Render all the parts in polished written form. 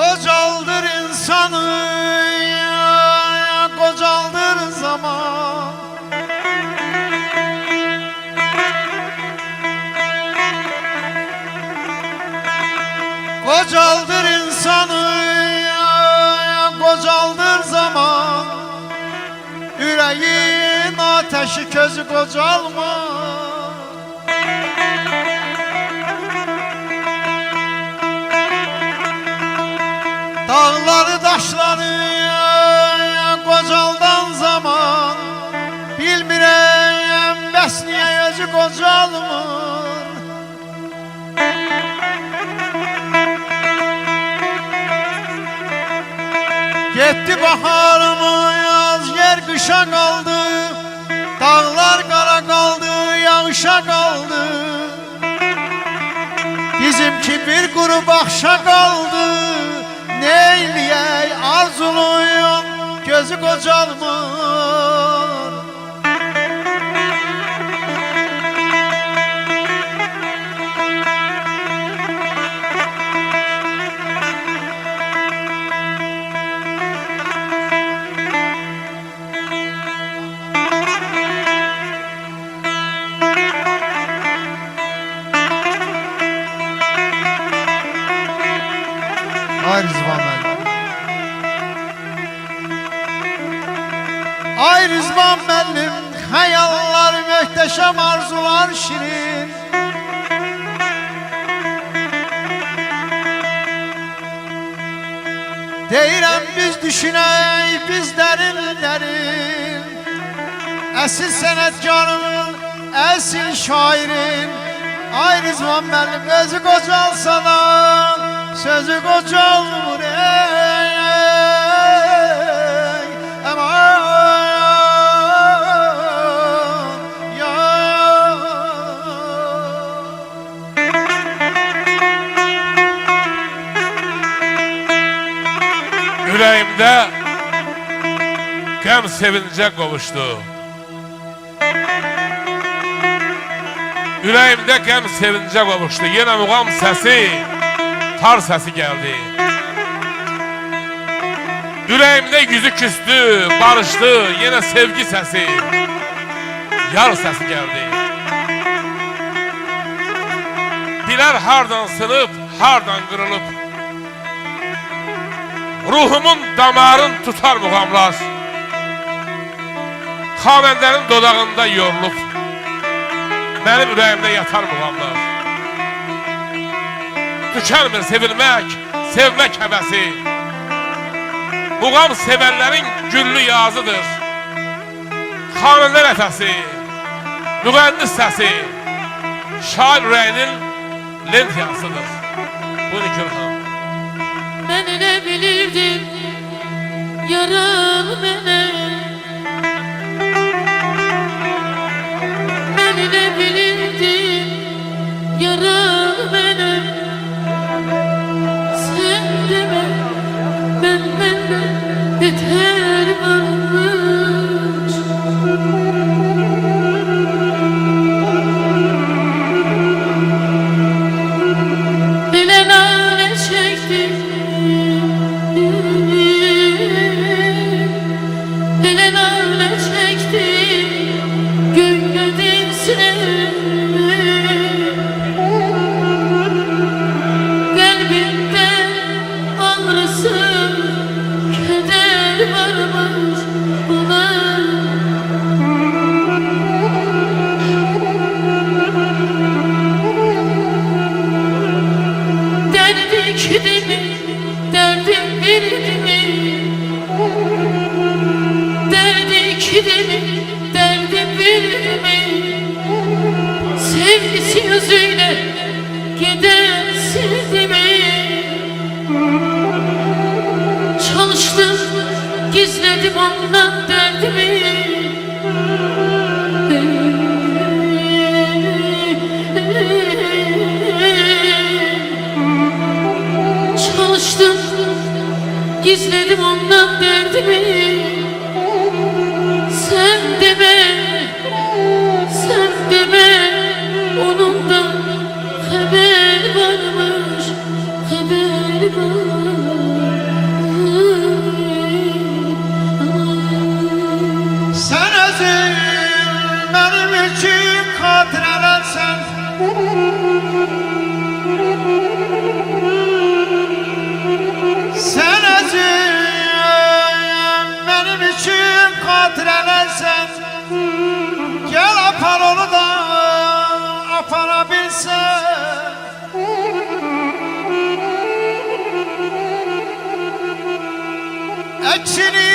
Kocaldır insanı, kocaldır zaman. Kocaldır insanı, kocaldır zaman. Yüreğin ateşi közü kocalma. Dağları taşları kocaldan zaman. Bilmirəm bəs niyə özü kocalmır. Gitti baharımız, yer kışa kaldı. Dağlar kara kaldı, yağışa kaldı. Bizimki bir kuru bakşa kaldı. Neyleyey arzuluyum, gözü kocalmır. Ay Rızvan müəllim. Ay Rızvan müəllim, xəyallar möhtəşəm, arzular şirin. Deyirəm biz düşünək, biz dərin dərin. Əsil sənətkarın, əsil şairin. Ay Rızvan müəllim, özü qocalsana, sözü kocalmır ey, aman ya. Yüreğimde gəm sevince qovuşdu. Yüreğimde gəm sevince qovuşdu. Yine muğam sesi, tar sesi geldi. Yüreğimde yüzü küstü, barıştı, yine sevgi sesi, yar sesi geldi. Biler hardan sınıp, hardan kırılıp, ruhumun damarın tutar muğamlar, xavəndərin dodağında yorulup, benim yüreğimde yatar muğamlar. Tükenmir sevilmek, sevmek həvəsi. Muğam sevənlərin güllü yazıdır. Xanəndə nəfəsi, müğəndis səsi, şair ürəyinin lent yazısıdır. Buyurun Kürxan. Ben elə bilirdim yaralı mənə. Ben elə bilirdim yaralı mənə. Yeter varmış. Dile nane çektim, dile nane çektim, gönlümün kalbimde ağrısı. Varmış buna. Derdikti mi, derdim bildi mi? Derdikti mi, derdim bildi mi? Sevgisi yüzüyle gider sildi mi? Çalıştım, gizledim ondan derdimi. Çalıştım, gizledim ondan derdimi. Sen deme, sen deme, onun da haber varmış, haber var. xatır eləsən Gəl apar onu da apara bilsən Əksini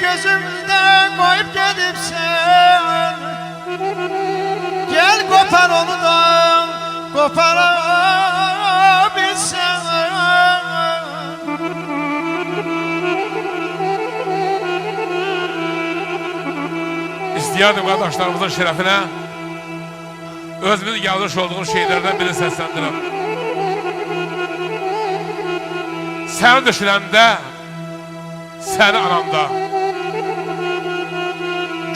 gözümdə qoyub gedibsən Gəl qopar onu da qopara bilsən İstiyardım qardaşlarımızın şərəfinə özümüz yazmış olduğumuz şeylərdən biri səsləndirəm. Səni düşünəndə, səni ananda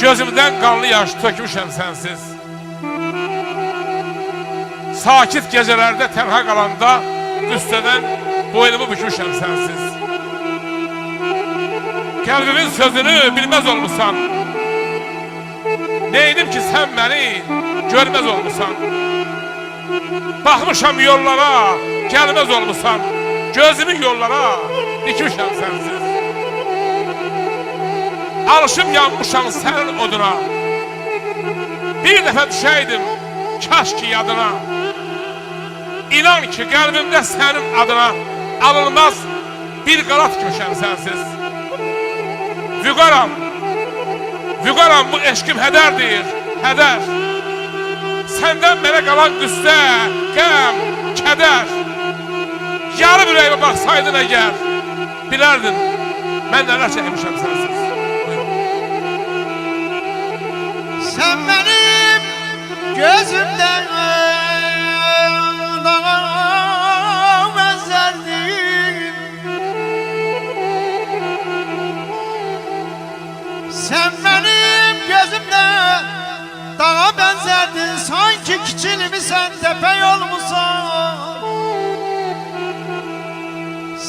gözümdən qanlı yaş tökmüşəm sənsiz. Sakit gecələrdə tənha qalanda üstədən boynumu bükmüşəm sənsiz. Qəlbimin sözünü bilməz olmuşsan. Neydim ki sən məni görməz olmuşsan. Baxmışam yollara, gəlməz olmuşsan. Gözümü yollara dikmişəm sənsiz. Alışım yanmışam sənin oduna. Bir dəfə düşəydim kaş ki yadına. İnan ki qəlbimdə sənin adına alınmaz bir qala tikmişəm sənsiz. Vüqaram, vüqaram bu eşkim hədərdir, hədər. Səndən mənə qalan qüssə, qəm, kədər. Yarım ürəyimə baxsaydın əgər, bilərdin mən nələr çəkmişəm sənsiz. Sən mənim gözümdən dağa bənzərdin Sən mənim gözümdən dağa bənzərdin Sanki kiçilmisən təpək olmusan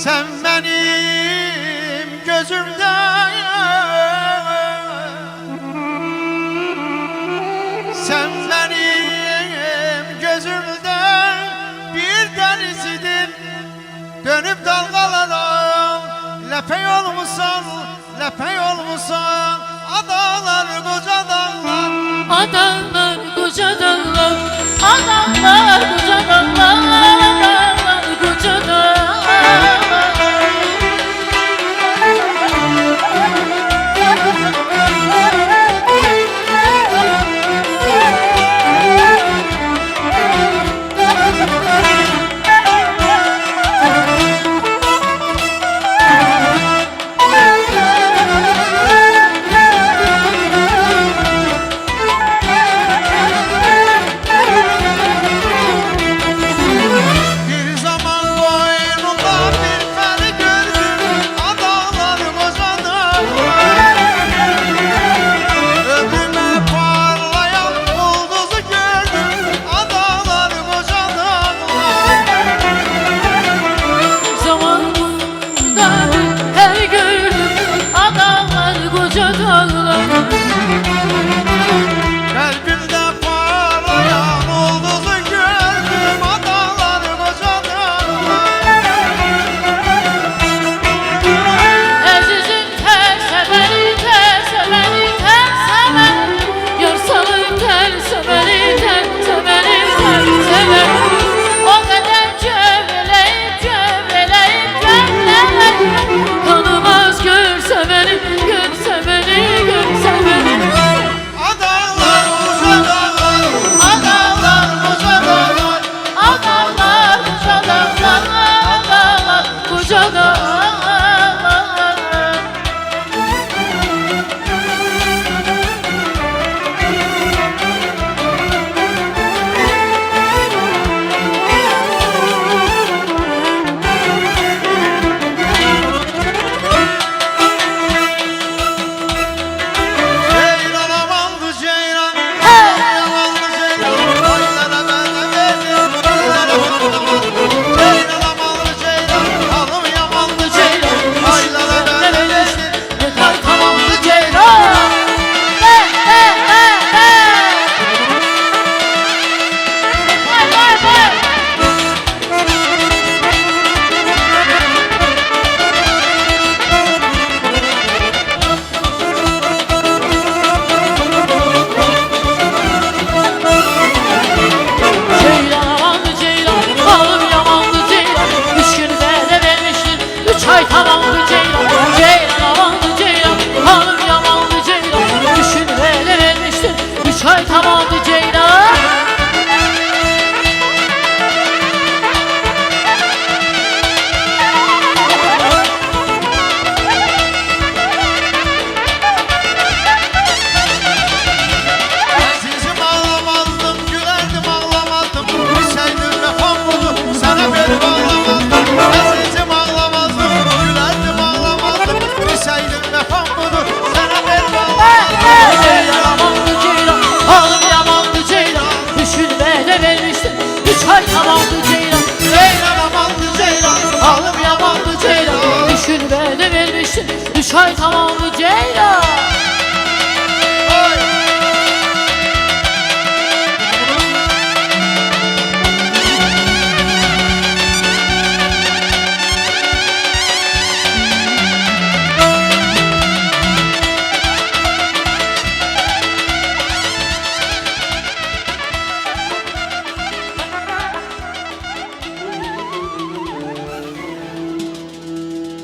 Sən mənim gözümdən Sen benim gözümde bir denizidin Dönüp dalgalara lepey olmuşsan, lepey olmuşsan Adalar koca dağlar Adalar koca dağlar Adalar koca dağlar Adalar koca dağlar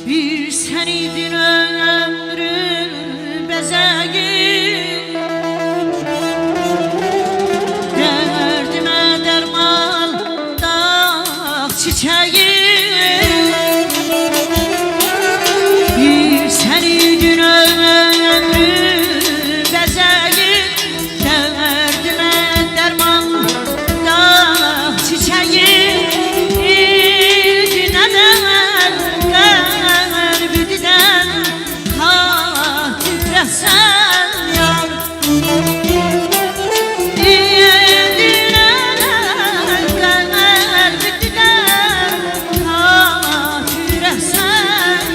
Bir sen idin ömrün bezeği, derdime derman dağ çiçeği. Bir sen idin ömrün bezeği, derdime derman dağ çiçeği. Sen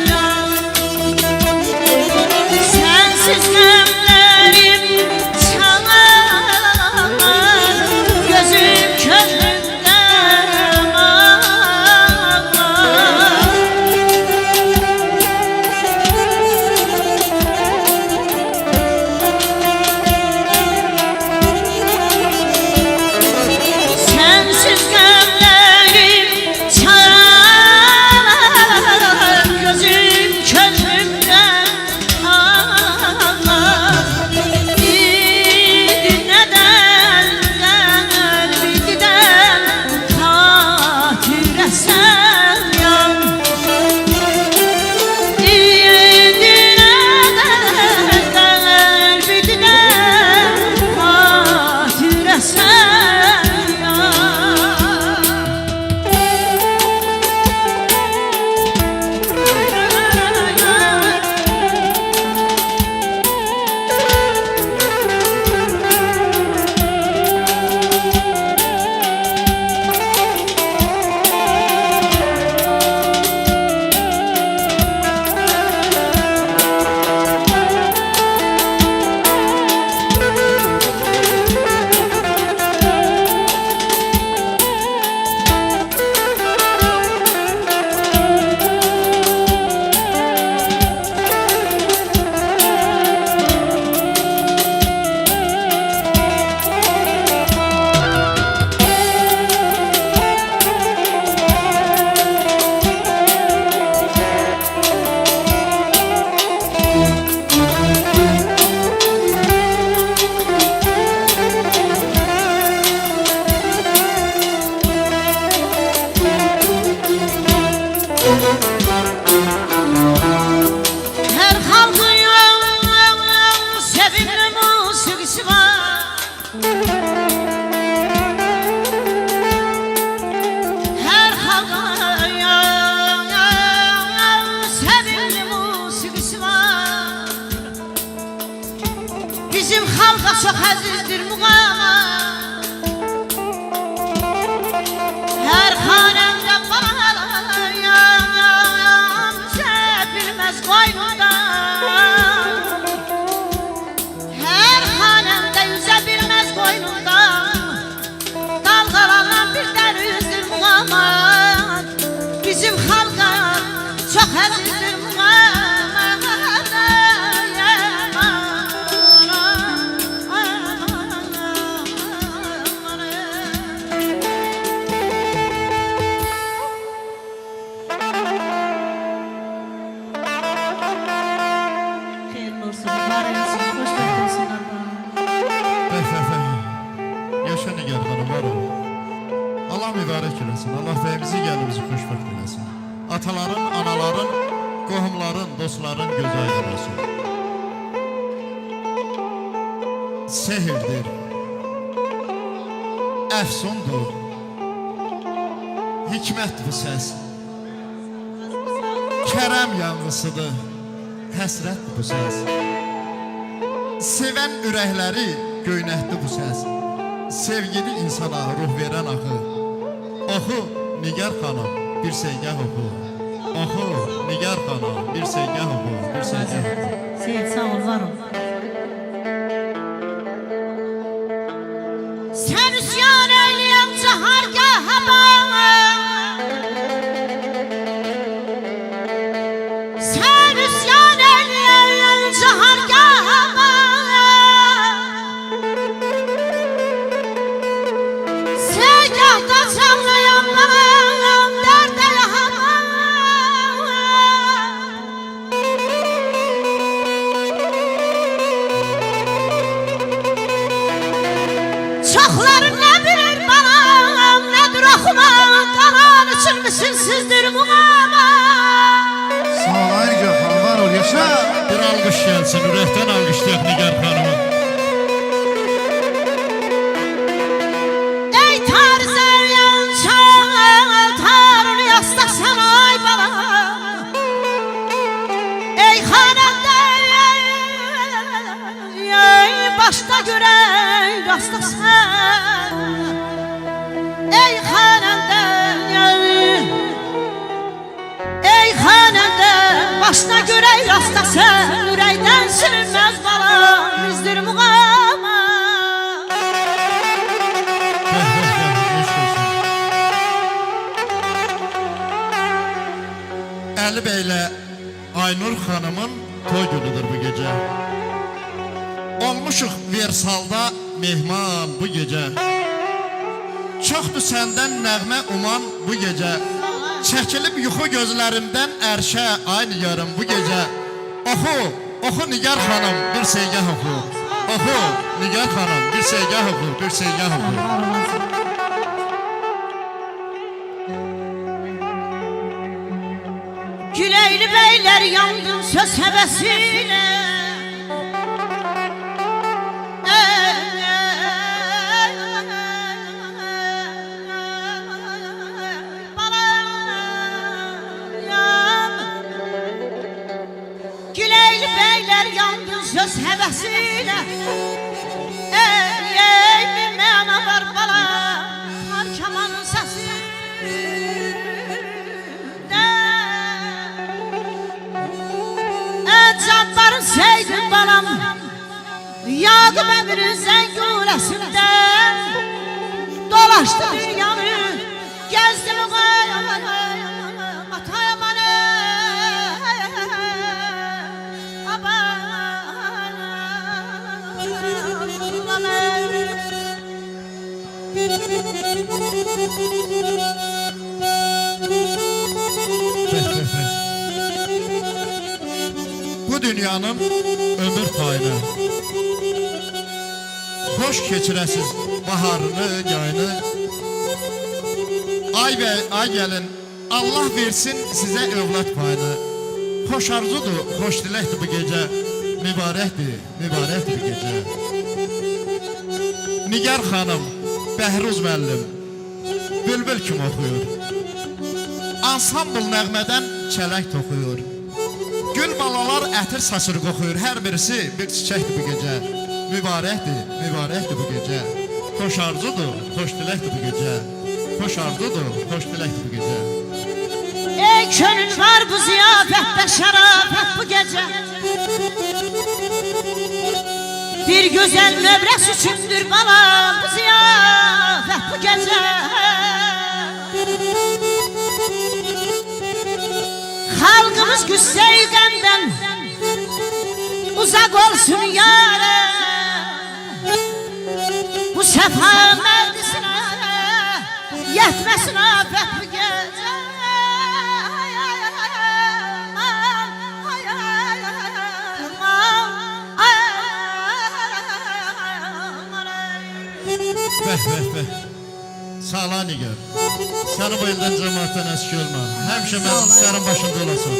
yar sensiz nemlerim çalar, gözüm könlümden ağlar. Sensiz gömleğim çalar, gözüm könlümden ağlar. Bir neden kalbi giden hatire sen yan. Bir neden kalbi giden hatire sen yan. Her halkın sevimli musikisi var. Her halkın sevimli musikisi var. Bizim halka çok azizdir muğamat. Her hanemde bağlayan sevilmez koynunda. Her hanemde yüzebilmez koynunda. Dalgalanan bir denizdir muğamat. Bizim halka çok azizdir muğamat. Hayırlı olsun, mübarek olsun, hoşbext olsunlar. Yaşa Nigar xanım, var ol. Allah mübarək eləsin, Allah bəyimizi gəlimizi xoşbəxt eləsin. Ataların, anaların, qohumların, dostların gözü aydın olsun. Sehirdir, əfsundur, hikmət bu səs. Kərəm yanğısıdır, həsrət bu səs. Sevən ürəkləri göynətdi bu səs. Sevgili insana ruh verən axı. Oxu Nigar xanım, bir sevgah oxu. Oxu Nigar xanım, bir sevgah oxu, bir sevgah oxu. Seyit sağ ol, var ol. Sen üsyan eyleyen cahargaha bana. Sen üsyan eyleyen cahargaha bana. Segahta çanlayan bana derde yahama. eləsin, ürəkdən alqışlayaq Nigar xanımı. Ey tarzan çal, tarını yastak sana ay bala. Ey xanəndə, ey başda görək rastaq sən. Ey xanəndə, ey xanəndə, başda görək rastaq sən. Ürəkdən sürünməz bala, bizdir muğama. Əli bəylə Aynur xanımın toy günüdür bu gecə. Olmuşuq Versalda mehman bu gecə. Çoxdur səndən nəğmə uman bu gecə. Çəkilib yuxu gözlərimdən ərşə ay nigarım bu gecə. Oxu, oxu Nigar xanım bir seygah oxu. Oxu Nigar xanım bir seygah oxu, bir seygah oxu. Güleyli beyler yandın söz hevesiyle. Güleyli beyler yandın söz hevesiyle. Ey bir mana var bala, har kamanın sesi. Canların seydin balam, yağdı ömrün zengulesinde. Dolaştı dünyanı, gezdim Matayamanı. Bu dünyanın ömür payını hoş keçirəsiz baharını, yayını. Ay bey, ay gelin, Allah versin size övlad payını. Hoş arzudur, hoş diləkdir bu gece. Mübarəkdir, mübarəkdir bu gece. Nigar xanım, Bəhruz müəllim bülbül kim oxuyur. Ansambl nəğmədən çələk toxuyur. Gül balalar ətir saçır qoxuyur. Hər birisi bir çiçəkdir bu gecə. Mübarəkdir, mübarəkdir bu gecə. Xoş arzudur, xoş diləkdir bu gecə. Xoş arzudur, xoş diləkdir bu gecə. Ey könül var bu ziyafətdə şərafət bu gecə. Bir güzel nöbrəs üçündür bala bu ziyafət bu gecə. Halkımız güzey qəmdən uzak olsun yâre. Bu səfa məclisinə yetməsin afət bu gecə. Bəh, bəh, bəh. Sağla Nigar. Səni bu ildən cəmaatdan əski olma. Həmişə məclislərin başında olasın.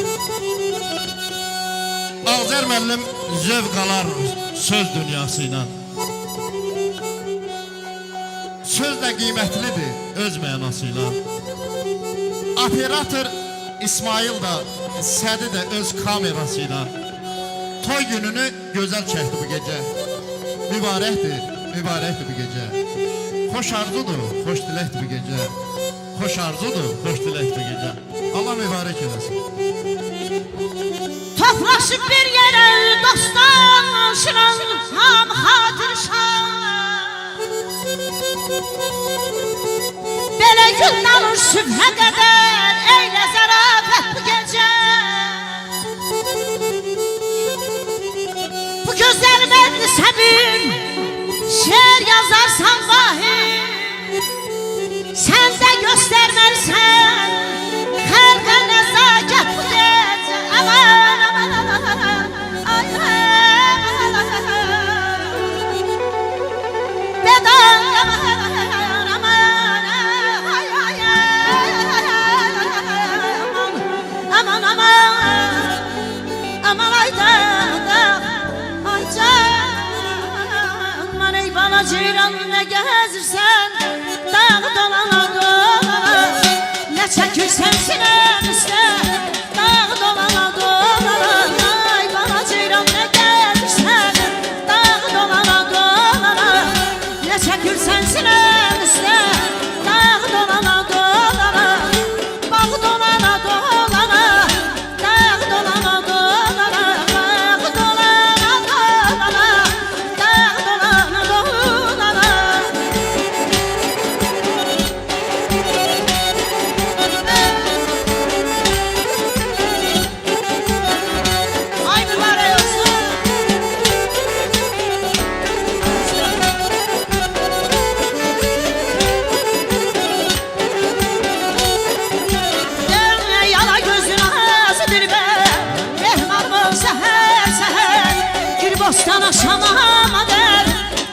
Ağzer müəllim zövq alar söz dünyasıyla. Söz də qiymətlidir öz mənasıyla. Operator İsmail da, Sədi də öz kamerasıyla toy gününü gözəl çəkdi bu gecə. Mübarəkdir, mübarəkdir bu gecə. Xoş arzudur, xoş diləkdir bu gecə. Xoş arzudur, xoş diləkdir bu gecə. Allah mübarək eləsin. Toplaşıp bir yere dostan şıran ham hatır şan. Belə gün alır sübhə qədər eylə zərafət bu gecə. Bu gözəl məclisə bir şeir yazarsan vahid. Sən də göstərməlsən xəlqə nəzakət bu gecə. Aman aman aman aman ay bedan aman aman ay ay ay ceyran ne gezirsen dağ dolana dolana ne çekirsen sinem üstte dağ dolana dolana ay bana ceyran ne gezirsen dağ dolana dolana ne çekirsen sinem üstte dağ dolana dolana bağ dolana dolana dağ dolana dolana bağ dolana dolana dağ dolana dolana ay mübarek olsun. Yala gözün ağzıdır be Mehman bol seher seher Gül bostana şamama der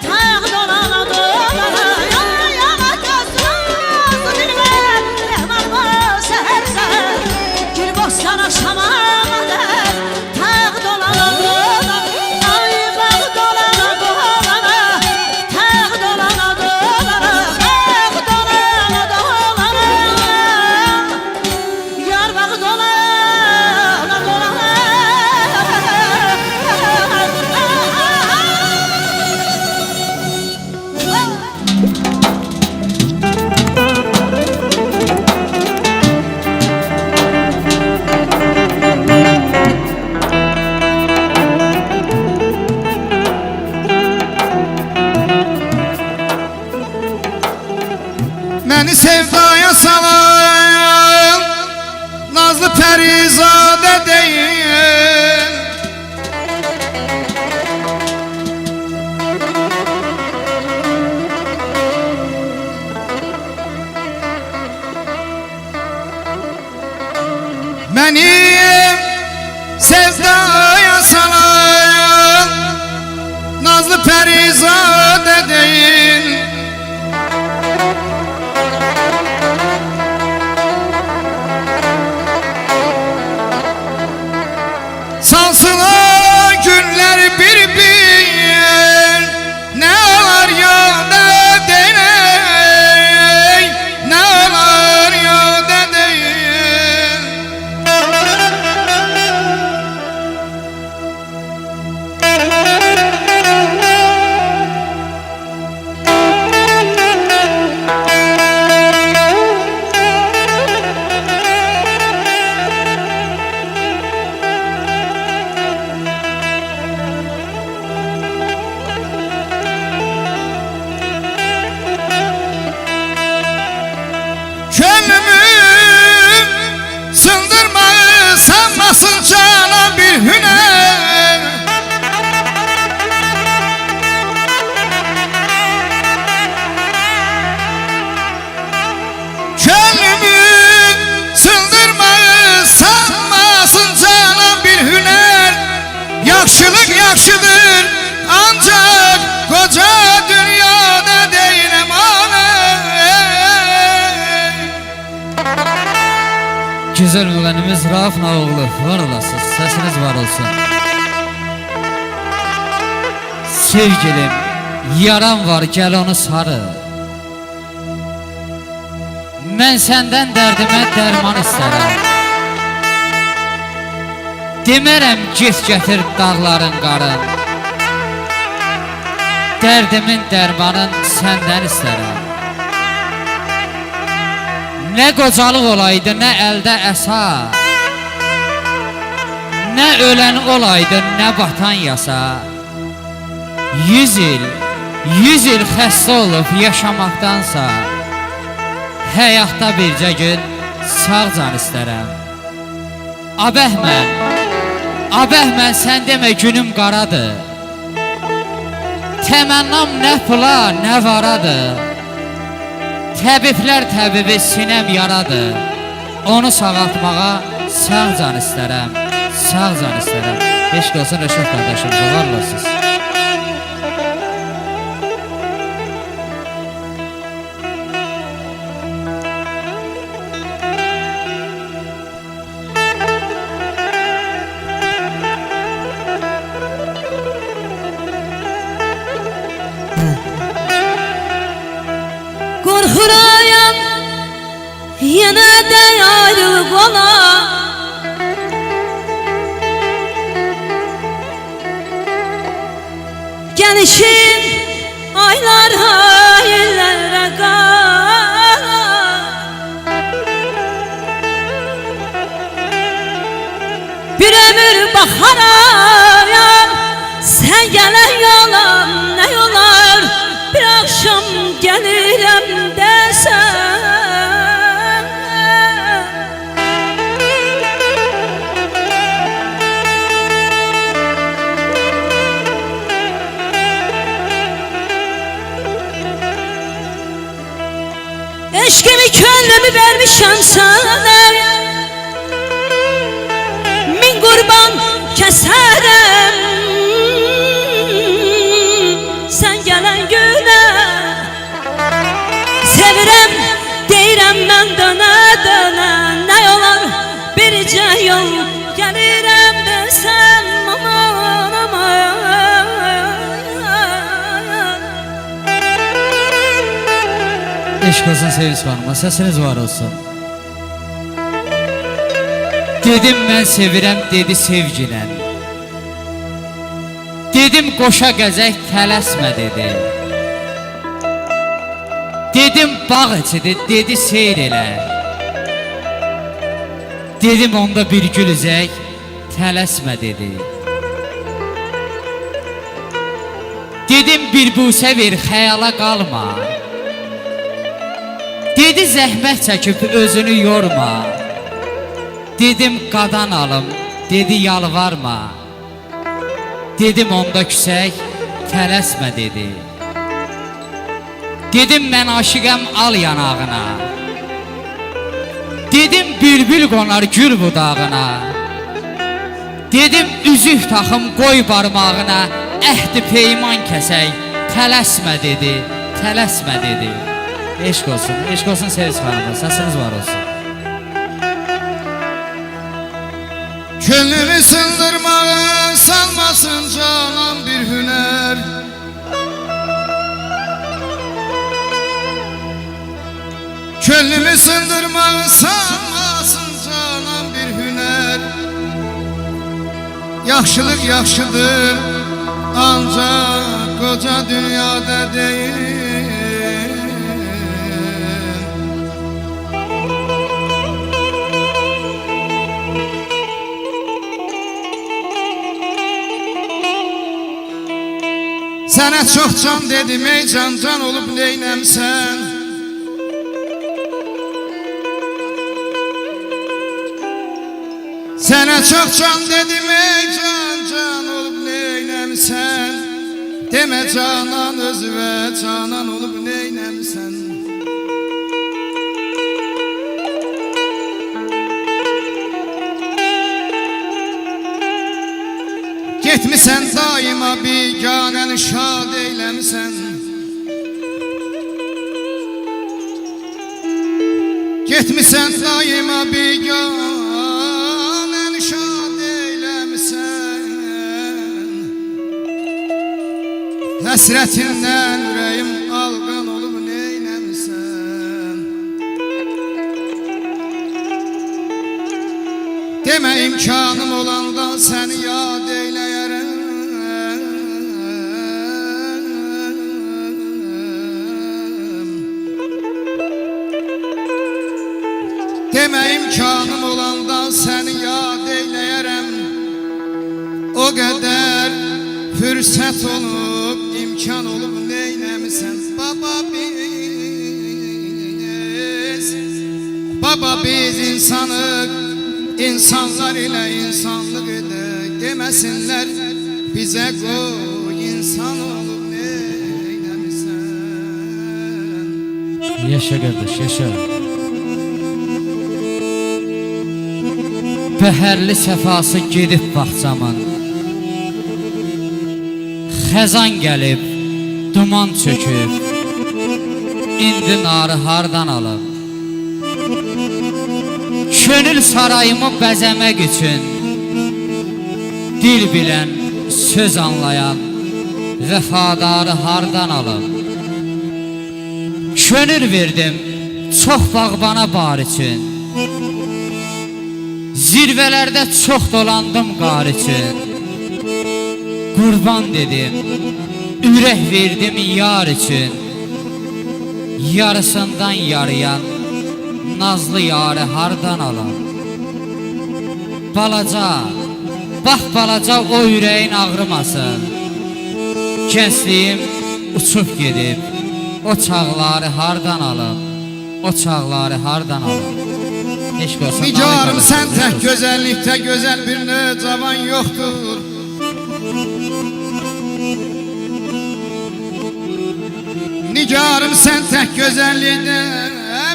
Tağ dolana dolana Yala gözün ağzıdır be Mehman bol seher seher Gül bostana şamama der Tağ dolana dolana Ay bağ dolana dolana Tağ dolana dolana Bağ dolana dolana Yar bağı dolana dolana Məni sevdaya salan Nazlı Pərizadə deyil Məni sevdaya salan Nazlı Pərizadə deyil Sansıla günler bir Ne olar ya da deney Ne olar ya da değil Gönlümü sındırmayı sanmasın cana bir hüner Gönlümü sındırmayı sanmasın cana bir hüner Yakşılık yakşıdır ancak koca dünyada değil emanet Güzel müğennimiz Rauf Nağoğlu, var olasınız, sesiniz var olsun. Sevgilim, yaram var, gel onu sarı. Mən səndən dərdimə dərman istərəm. Demərəm get gətir dağların qarın. Dərdimin dərmanın səndən istərəm. Ne qocalıq olaydı, ne əldə əsa Ne ölən olaydı, ne batan yasa 100 il xəstə olub yaşamaqdansa Həyatda bircə gün sağ can istərəm Abəhmən, sən demə günüm qaradır Təmənnam nə pula, nə varadır Təbiblər təbibi sinəm yaradır Onu sağaltmağa sağ can istərəm Sağ can istərəm Eşq olsun Rəşad qardaşımıza, var olasınız. Yine de ayrılık ola. Gelişim aylar hayırlara kal. Bir ömür baharayam, sen gelen yola ne yolar? Bir akşam gelirim desen. Eşkimi könlümü vermişim sana. Min kurban keserem sen gelen güne. Sevirem deyirem ben döne döne. Ne olar birce yol gelirem desem. Aman aman. Eşk olsun Sevinç Hanım'a, sesiniz var olsun. Dedim mən sevirəm, dedi sevgilən. Dedim qoşa gəzək, tələsmə dedi. Dedim bağ içidir, dedi seyr elə. Dedim onda bir gül üzək, tələsmə dedi. Dedim bir busə ver, xəyala qalma. Dedi zəhmət çəkib özünü yorma. Dedim qadan alım, dedi yalvarma. Dedim onda küsək, tələsmə dedi. Dedim mən aşiqəm, al yanağına. Dedim bülbül qonar gül budağına. Dedim üzük taxım qoy barmağına. Əhdi peyman kəsək, tələsmə dedi, tələsmə dedi. Eşq olsun Sevinç Hanım'a, səsiniz var olsun. Könlümü sındırmağa salmasın canan bir hüner. Könlümü sındırmağa salmasın canan bir hüner. Yaxşılık yaxşıdır ancak koca dünyada değil. Sənə çox can dedim ey can, can olub neynəmsən? Sənə çox can dedim ey can, can olub neynəmsən? Demə canan özüvə, canan olub neynəmsən? Getmisən daima biganəni şad eyləmsən. Getmisən daima biganəni şad eyləmsən. Həsrətindən ürəyim alqan olub neynəmsən? Demə imkanım olanda səni yad eyləyərəm. Demə imkanım olanda səni yad eyləyərəm. O qədər fürsət olub, imkan olub neynəmisən? Baba biz insanıq, İnsanlar ilə insanlıq edək. Deməsinlər bizə qoy, insan olub neynəmisən? Yaşa qardaş, yaşa. Bəhərli səfası gedib baxcamın. Xəzan gəlib, duman çöküb. İndi narı hardan alıb? Könül sarayımı bəzəmək üçün dil bilən, söz anlayan vəfadarı hardan alım? Könül verdim, çox bağbana bar üçün. Zirvələrdə çox dolandım qar üçün. Qurban dedim, ürək verdim yar üçün. Yarısından yarıyan nazlı yarı hardan alam? Balaca, bax balaca o ürəyin ağrımasın. Gəncliyim uçub gedib, o çağları hardan alım? O çağları hardan alım? Eşq olsun. Nigarım sen tek güzellikte güzel bir ne cavan yoktur. Nigarım sen tek güzellikte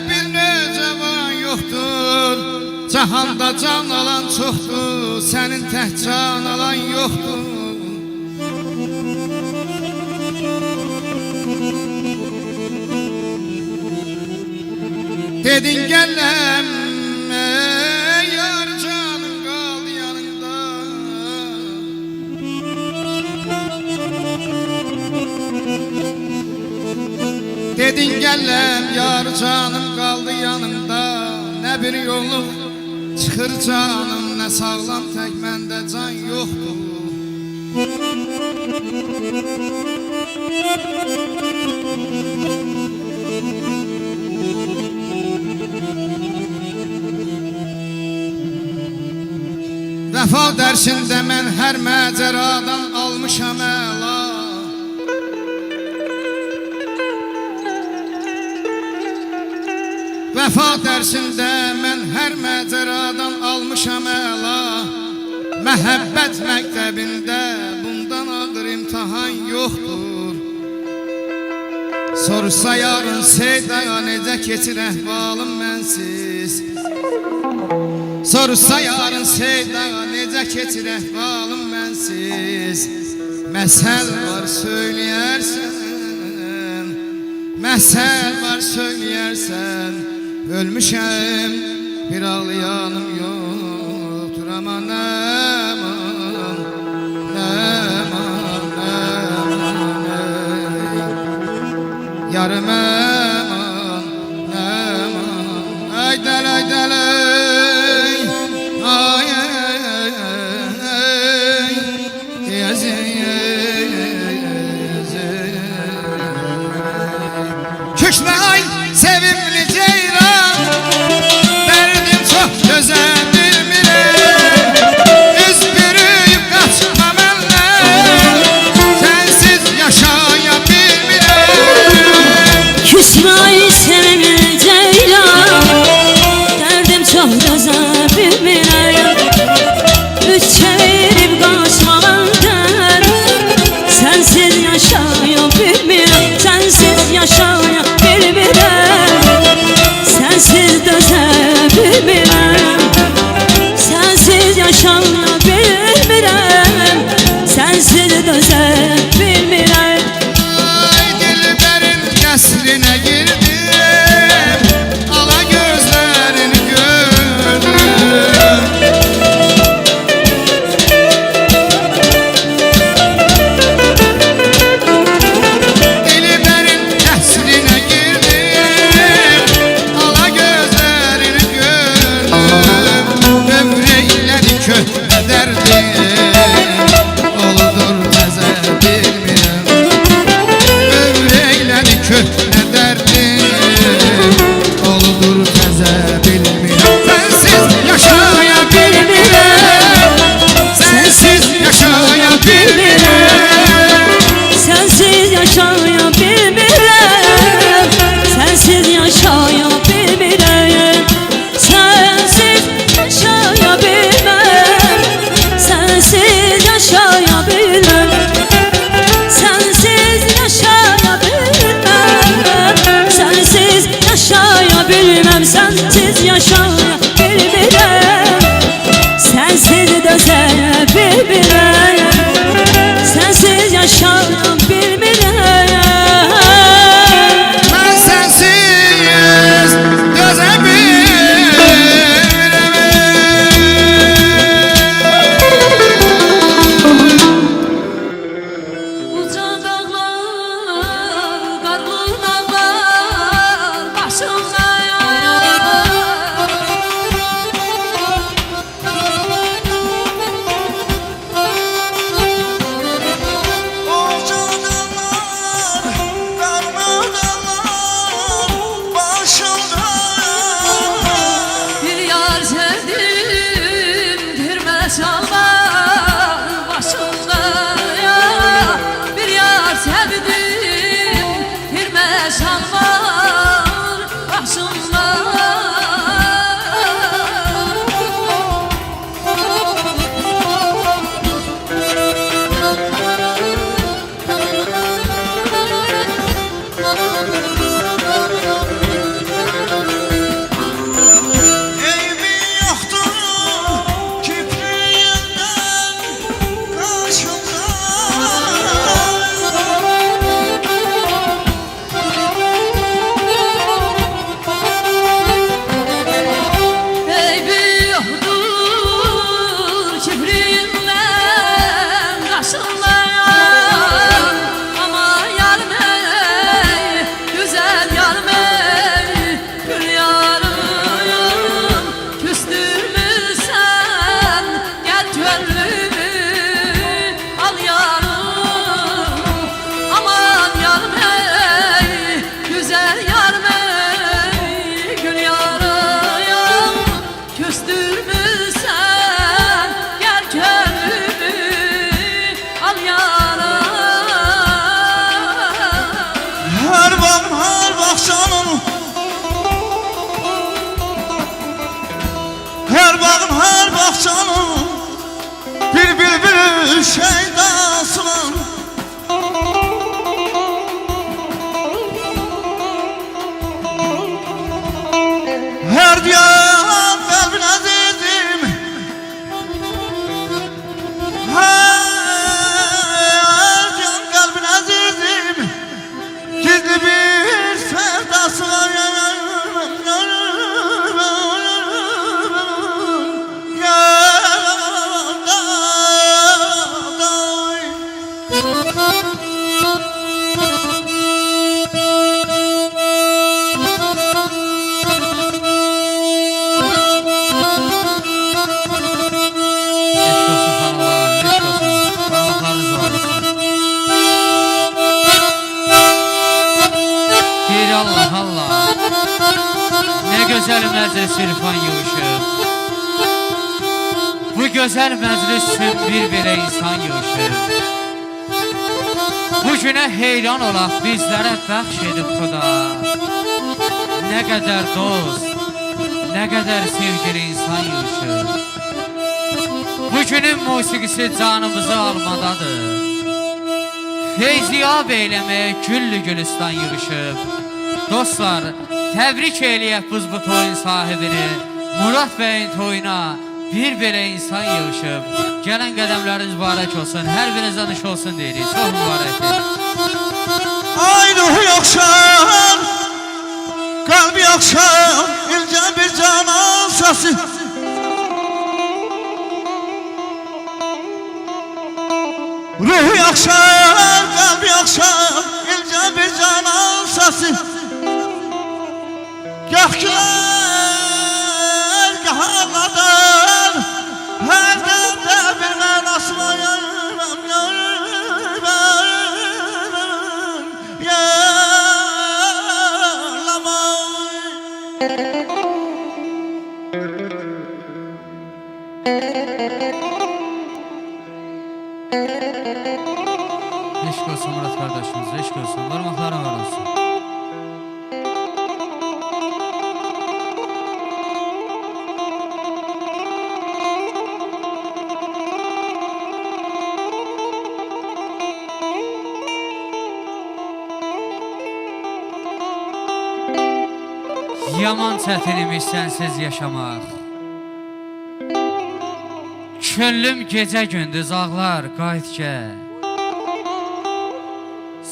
bir ne cavan yoktur. Cahanda can alan çoktur, senin tek can alan yoktur. Dedin gelem yar canım kaldı yanında. Dedin gelem yar canım kaldı yanında. Ne bir yolluk çıkır canım, ne sağlam tek mende can yoktu. Vəfa dərsində mən hər macəradan almışam əla. Vəfa dərsində mən hər macəradan almışam əla. Məhəbbət məktəbində bundan ağır imtahan yoxdur. Sorsa yarın Seydağa necə keçir əhvalım mənsiz. Sorsa yarın Seydağa necə keçir əhvalım mənsiz. Məsəl var söyləyərsən, məsəl var söyləyərsən. Ölmüşəm bir ağlayanım yoxdur. Aman aman, aman, aman, yarım aman, aman. Ay dəl, ay dəl, ay, Küşle ay sevimli ceylan, derdim çok güzel bilmirəm. Üz bürüyüb qaçma məndən, sensiz yaşaya bilmirəm. Küsme ay sevimli ceylan, derdim çok güzel bilmirəm. Üç çevirip kaçma benden, sensiz yaşaya bilmirəm. Sensiz yaşaya bilmirəm, sensiz döze bilmirəm. Sensiz yaşaya bilmirəm, sensiz döze bilmirəm. Ay dilberin qəsrinə girdim, ala gözlərini gördüm. gözəl məclis irfan yığışıb. Bu gözəl məclis üçün bir belə insan yığışıb. Bu günə heyran olaq bizlərə bəxş edib Xuda. Nə qədər dost, nə qədər sevgili insan yığışıb. Bu günün musiqisi canımızı almadadır. Feyziyab eyləməyə güllü gülistan yığışıb. Dostlar, təbrik eləyək biz bu toyun sahibini. Murad bəyin toyuna bir belə insan yığışıb. Gələn qədəmləriniz mübarək olsun, hər birinizdən iş olsun deyirik. Çox mübarəkdir. Ay ruhu yoxşar, qalbi yoxşar, ilcə bir canan səsi. Ruhu yoxşar, qalbi yoxşar, ilcə bir canan səsi. Gah gülər, gah ağladar, hər dəmdə bir mənasına yarım, Eşq olsun Murad qardaşımız, eşq olsun. Barmaqları var olsun. Yaman çətin imiş sənsiz yaşamaq. Könlüm gecə gündüz ağlar qayıtgə.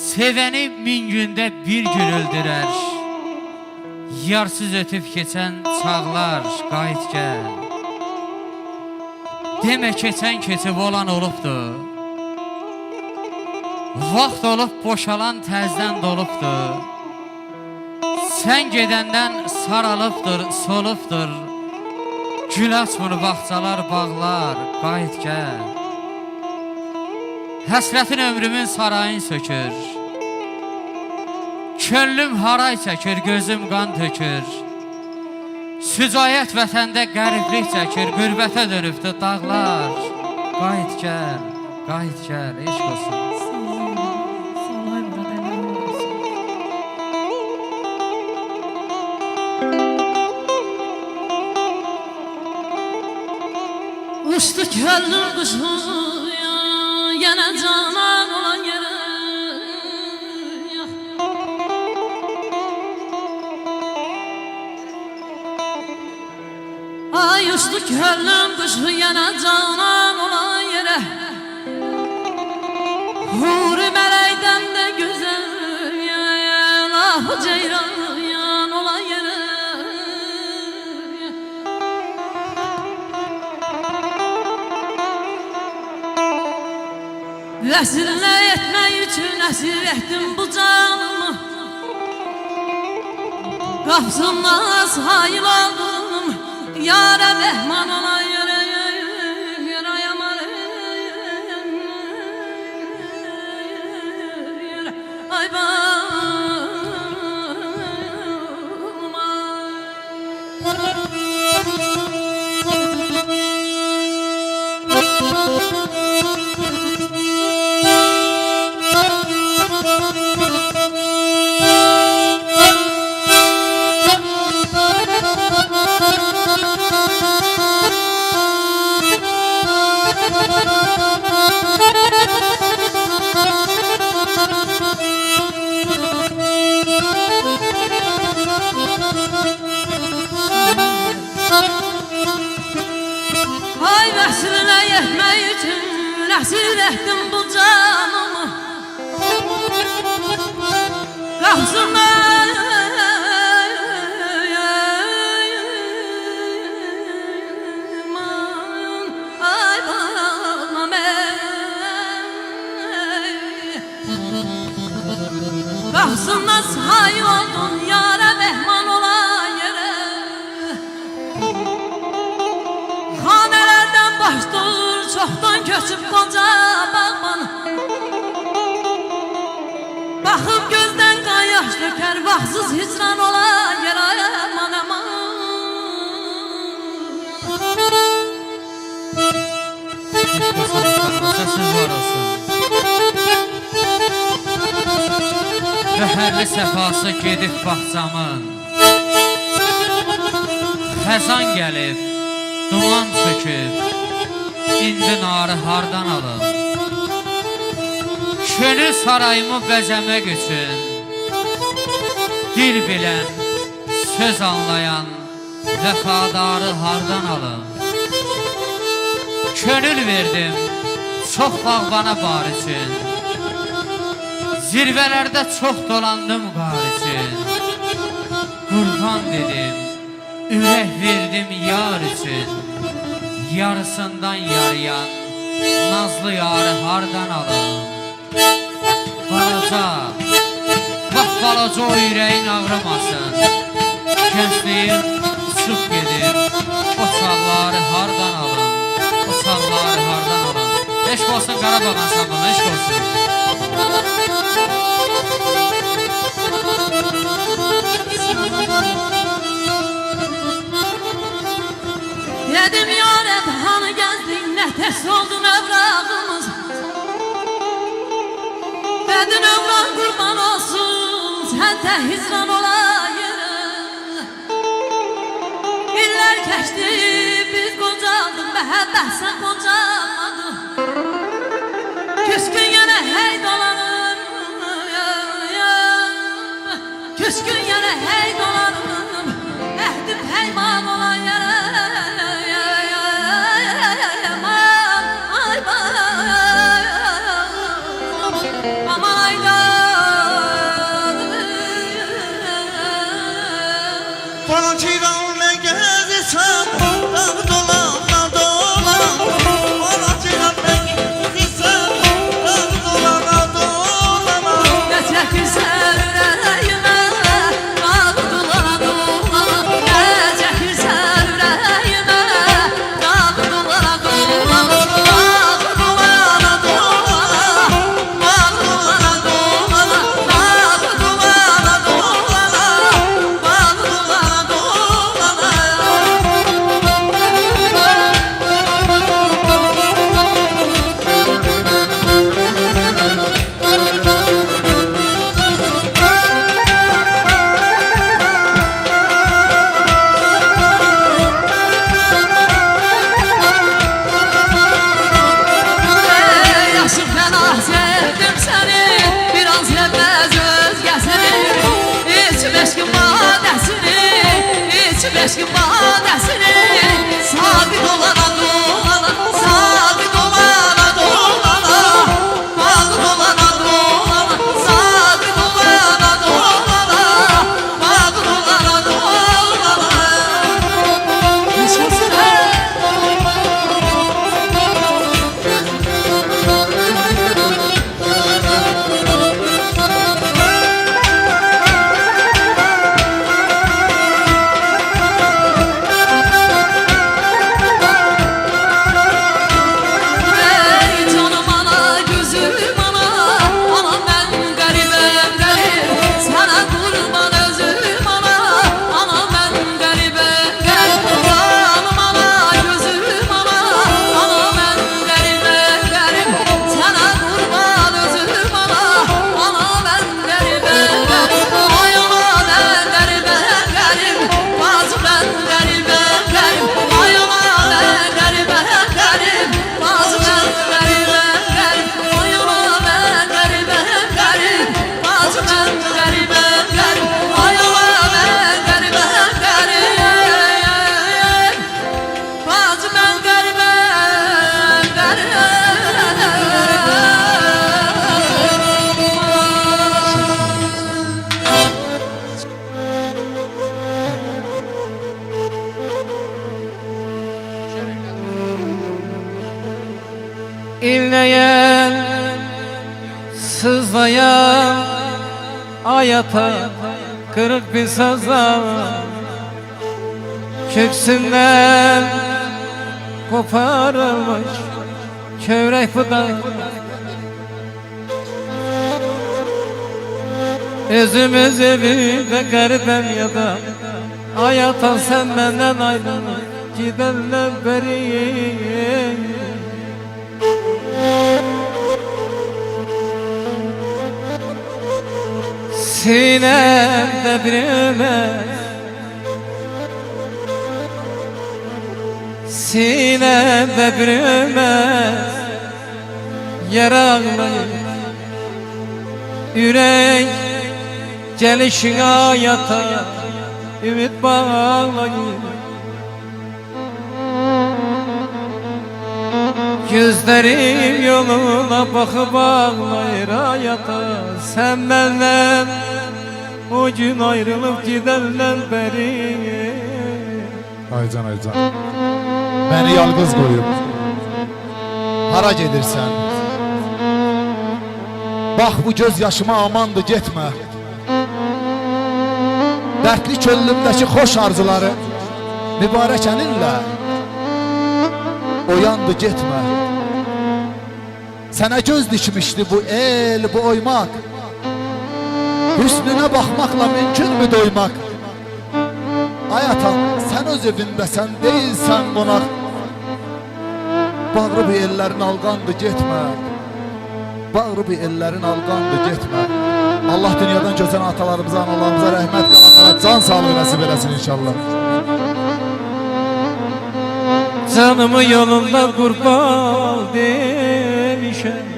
Sevəni min gündə bir gün öldürər. Yarsız ötüb keçən çağlar qayıtgə. Demə keçən keçib olan olubdur. Vaxt olub boşalan təzdən dolubdur. Sən gedəndən saralıbdır, solubdur. Gül açmır bağçalar, bağlar, qayıt gəl. Həsrətin ömrümün sarayın sökür. Könlüm haray çəkir, gözüm qan tökür. Sücayət vətəndə qəriblik çəkir, qürbətə dönübdür dağlar. Qayıt gəl, qayıt gəl, eşq olsun. Uçtu könlüm kuşu yana canan olan yere. Ay uçtu könlüm kuşu yana canan olan yere. Huri mələkdən də güzel lafı ceyran olan yere. Vəsilə etmək üçün əsir etdim bu canımı. Qapsınmaz hayıl oldum, yara rəhman olan yere, yere yaman yere. Ay bağıma. Ay vəsilə etmək üçün əsir etdim bu canımı. Qapsınmaz ay bağlam Qapsınmaz hay oldun yara mehman olan yere. Xanələrdən baş dur, çoxdan köçüb qoca bağman. Baxıb gözdən qan yaş dökər, vaxtsız hicran olan yer aman aman. Zəhərli səfası gedib baxcamın. Xəzan gəlib, duman çöküb, indi narı hardan alım? Könül sarayımı bəzəmək üçün dil bilən, söz anlayan vəfadarı hardan alım? Könül verdim çox bağbana bar üçün, zirvələrdə çox dolandım qar üçün. Qurban dedim, ürək verdim yar üçün, yarısından yarıyan nazlı yarı hardan alım? Balaca, bax balaca o ürəyin ağrımasın. Gençliyim uçub gedir, o çağları hardan alım? O çağları hardan alım? Eşq olsun Qarabağ ansamblına, eşq olsun. Dedim yarət hanı gəzdin, nə təs oldu əvrağımız. Dedin ömrün qurban olsun, sən də hicran olayırım. İllər keçdi, biz qoncaldıq, məhəbbət sən qoncalmadın. Küskün yenə hey dolanır, küskün yenə hey dolanır, əhdim peyman olan yerə. Bana çiğdem ne gezirsen Dağ dolan, dağ dolan Bana çiğdem ne gezirsen Dağ dolan, dağ dolan Ne çəkirsən ürəyimə, dağ dolana dolana. Ne çəkirsən ürəyimə, dağ dolana dolana. Dağ dolana dolana, dağ dolana dolana. Dağ dolana dolana, dağ Yaşım fena sevdim seni, bir an sevmez özgəsini. İçim eşkin badəsini, içim eşkin badəsini. Sabit olana dolana, sabit olana dolana. Bağlı olana dolana, sabit olana dolana. Bağlı olana dolana. Yaşasın hey! Ey canım ana, gözüm ana, anam ben garibem garip. Sana kurban özüm ana, anam ben garibem garip. Canım ana, gözüm ana, anam ben garibem garip. Sana kurban özüm ana, anam ben garibem garip. Ay ana ben garibem garip, bazı ben garibem garip. Ay ana ben garibem garip, bazı ben garibem garip. Ay ana ben garibem garip, bazı ben garibem garip. Ay ana ben garibem garip, bazı ben garibem İnleyen, sızlayan hayata kırık bir sazla köksünden koparılmış kövrek budak. Özümüz evinde garibem ya da hayata sen benden ayrılık gidenler beri. Sinemde bir ömür, sinemde bir ömür yarağlayır. Yürek gelişine yata ümit bağlayır. Gözlerim yoluna bakıp ağlayır hayata. Sen benden o gün ayrılıp gidenden beri. Aycan Aycan, beni yalnız koyup hara gedirsən? Bax bu göz yaşıma amandı getmə. Dertli çöllümdəki xoş arzuları mübarək əlinlə oyandı getmə. Sənə göz dikmişdi bu el, bu oymaq. Hüsnünə baxmaqla mümkünmü doymaq? Ay atam, sen öz evindəsən, deyilsən qonaq. Bağrı bir ellərin alqandı getmə. Bağrı bir ellərin alqandı getmə. Allah dünyadan gözən atalarımıza, analarımıza rəhmət qalanlara can sağlığı nəsib eləsin inşallah. Canımı yolunda kurban demişem.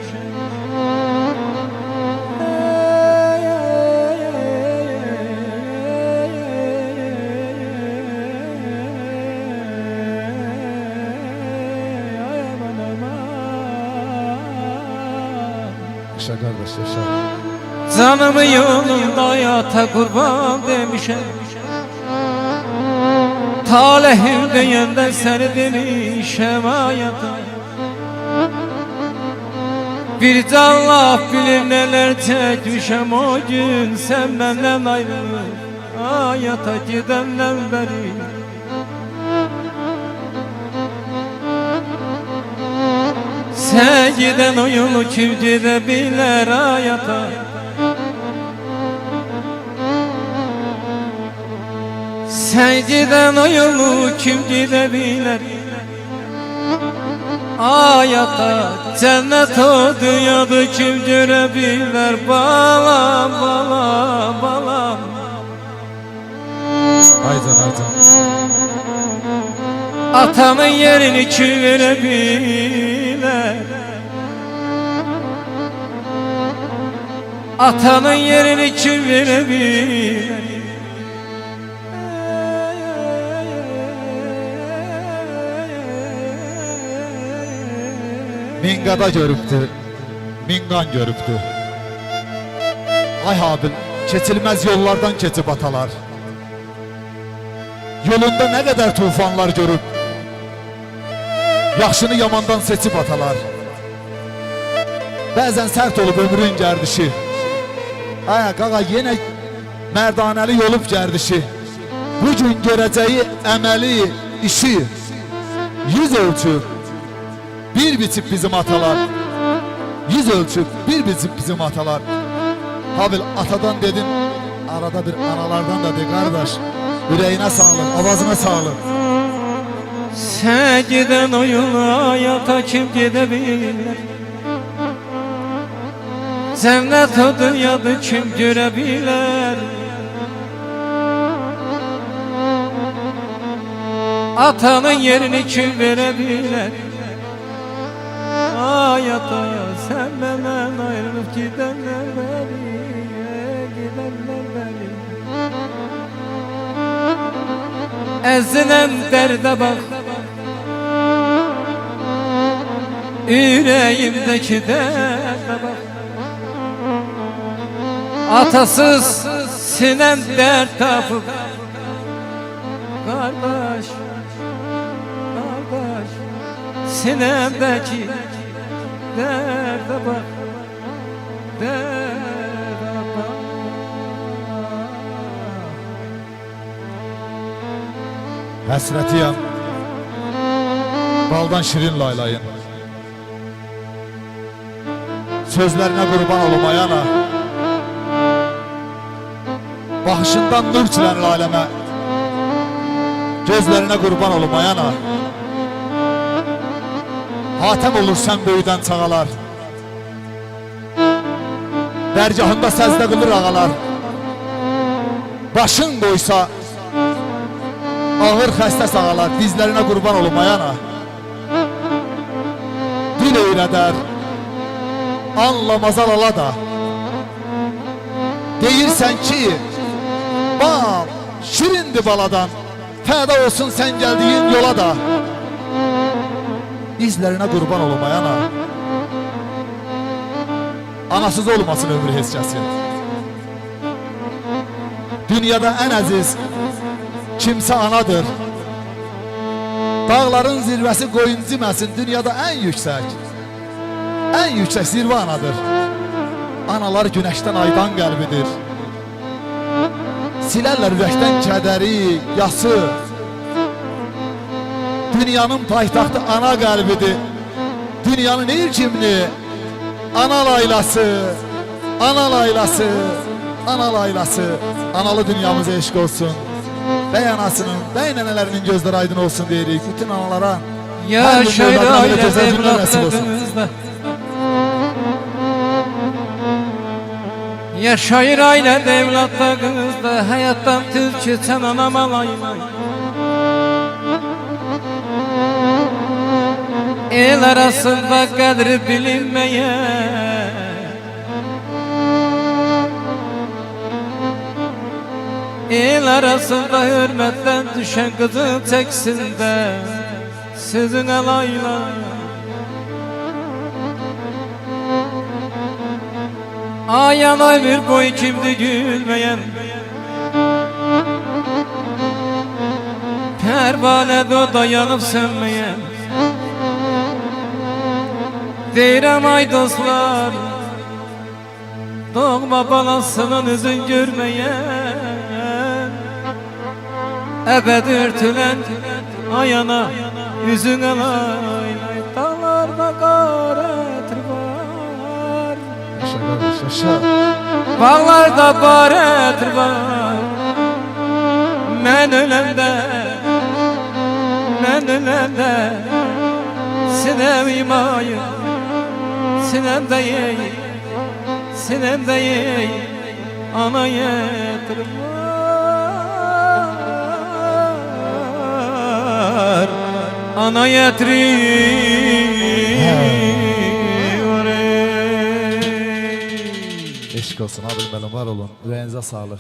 Yaşa kardeş yaşa. Canımı yolunda hayata kurban demişem. Talihim deyenden seni demişem hayata. Bir de Allah bilir neler çekmişem o gün sen benden ayrılıp hayata gidenden beri. Sen giden o yolu kim gidebilir hayata. Sen giden o yolu kim gidebilir hayata. Cennet o dünyada kim görebilir balam balam balam. Aycan Aycan. Atamın yerini kim verebilir? Atamın yerini kim verebilir? Mingada görüptü, mingan görüptü. Ay habil, keçilmez yollardan keçip atalar. Yolunda ne kadar tufanlar görüp, yaxşını yamandan seçip atalar. Bəzən sərt olub ömrün gərdişi. Ay qaqa yenə mərdanəli yolub gərdişi. Bugün görəcəyi əməli, işi yüz ölçüb bir biçib bizim atalar. Yüz ölçüb bir biçib bizim atalar. Habil atadan dedin, arada bir analardan da de kardeş. Yüreğine sağlık, avazına sağlık. Sen giden o yolu hayata kim gidebilir? Cennet o dünyada kim görebilir? Atanın yerini kim verebilir? Hayata sen benden ayrılıp gidenler beri, gidenler beri. Ezilen derde bak, yüreğimdeki derde bak. Atasız sinem dert tapıp, kardeş, kardeş, sinemdeki derde bak, derde bak. Həsrətiyəm, baldan şirin laylayın. Sözlerine kurban olum ayana. Baxışından nur çilən aləmə. Gözlerine kurban olum ayana. Hatem olur sen böyüdən çağalar. Dərgahında səzdə qılır ağalar. başın qoysa ağır xəstə sağalar dizlərinə qurban olum ayana. Dil öyrədər anlamazal ala da. Deyirsən ki bal şirindi baladan, fəda olsun sən gəldiyin yola da. Dizlərinə qurban olum ayana. Anasız olmasın ömrü heç kəsin. Dünyada ən əziz kimsə anadır. Dağların zirvəsi qoyun ciməsin, dünyada ən yüksək zirvə anadır. Analar günəşdən aydan qəlbidir. Silərlər ürəkdən kədəri, yası. Dünyanın paytaxtı ana qəlbidir. Dünyanın ilkimli ana laylası, ana laylası, ana laylası. Analı dünyamıza eşq olsun. Bəy anasının, bəy nənələrinin gözləri aydın olsun deyirik. Bütün analara Yaşayır övladlarına ailə gözəl günlər nəsib olsun. evlatlarımızda. Yaşayır ailə evlatlarımızda, həyatdan tez keçən anam alaylar. El arasında qədri bilinməyən, el arasında hürmətdən düşən qızıl çəksində sizin alaylar. Ay anay bir boy kimdi gülməyən, pərvanədə o dayanıb sönməyən. Deyirəm ay dostlar, doğma balasının üzün görməyən. Əbəd örtülən ayana yüzün alaylay. Dağlarda qar ətri var, Şaşa. bağlarda bar ətri var. Mən öləndə sinem imayım, sinemdə yey, sinemdə yey, ana yetirim var, ana yetirim var. Eşq olsun, abim benim var olun. Ürəyinizə sağlıq.